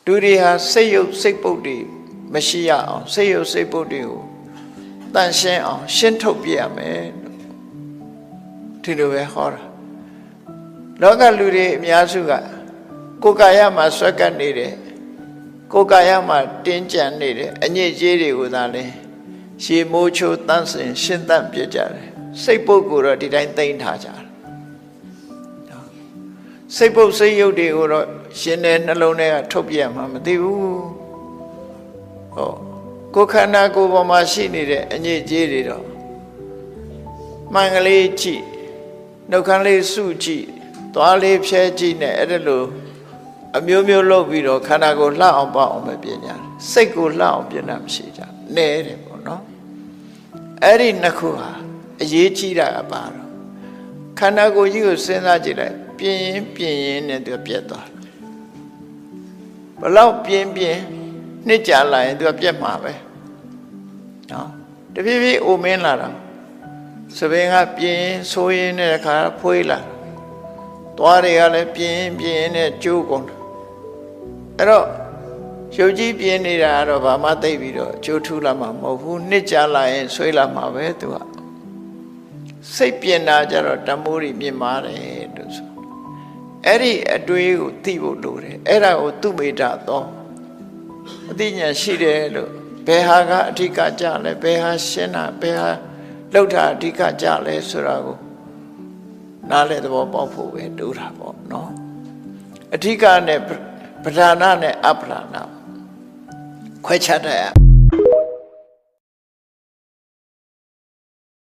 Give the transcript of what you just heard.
လူတွေဟာစိတ်ယုတ်စိတ်ပုတ်တွေမရှိရအောင်စိတ်ယုတ်စိတ်ပုတ်တွေကိုတန်ရှင်းအောင်ရှင်းထုတ်ပြရမယ်ဒီလိုပဲဟောတာလောကလူတွေအများစုကကိုယ်ကာယမှာဆွဲကပ်နေတယ်ကိုယ်ကာယမှာတင်းကြပ်နေတယ်အညစ်အကြေးတွေကိုသာလဲရှေမိုးချိုးတန်းစင်ရှင်းသန့်ပြကြတယ်စိတ်ပုတ်ကိုတော့ဒီတိုင်းသိမ့်ထားကြတယ်စိတ်ပုတ်စိတ်ယုတ်တွေကိုတော့ရှင်တဲ့နှလုံးထဲကထုတ်ပြမှမသိဘူးဟောကိုယ်ခန္ဓာကိုယ်ပေါ်မှာရှိနေတဲ့အညစ်အကြေးတွေတော့မှန်ကလေးကြည့်နှုတ်ခမ်းလေးစုကြည့်သွားလေးဖြဲကြည့်နဲ့အဲ့ဒါလိုအမျိုးမျိုးလုပ်ပြီးတော့ခန္ဓာကိုယ်လှအောင်ပေါအောင်ပဲပြင်ကြတယ်စိတ်ကိုလှအောင်ပြင်တာမရှိကြနဲတယ်ပေါ့နော်အဲ့ဒီနှစ်ခုဟာအရေးကြီးတာကပါတော့ခန္ဓာကိုယ်ကြီးကိုစဉ်းစားကြည့်လိုက်ပြင်ရင်နဲ့သူပြတ်သွားဘလောက်ပြင်နှစ်ကြာလာရင်သူပြတ်မှာပဲနော်တဖြည်းဖြည်းအိုမင်းလာတာစပင်ကပြင်ဆိုးရင်းတဲ့အခါဖွေးလာသွားတွေကလည်းပြင်နဲ့ကျိုးကုန်တယ်အဲ့တော့ရုပ်ကြီးပြင်နေတာတော့ဘာမှသိပြီးတော့ကျိုးထူးလာမှာမဟုတ်ဘူးနှစ်ကြာလာရင်ဆွေးလာမှာပဲသူကစိတ်ပြင်တာကြတော့တမိုးတွေမြင်ပါတယ်လို့ဆိုအဲ့ဒီအတွေးကိုသိဖို့လိုတယ်အဲ့ဒါကိုသူမေတ္တာတော့အသိဉာဏ်ရှိတယ်လို့ဘယ်ဟာကအဓိကကြလဲဘယ်ဟာရှင်းတာဘယ်ဟာလောက်တာအဓိကကြလဲဆိုတာကိုနားလည်သဘောပေါက်ဖို့ပဲတူတာပေါ့နော်အဓိကနဲ့ပဓာနာနဲ့အပဓာနာခွဲခြားတတ်ရ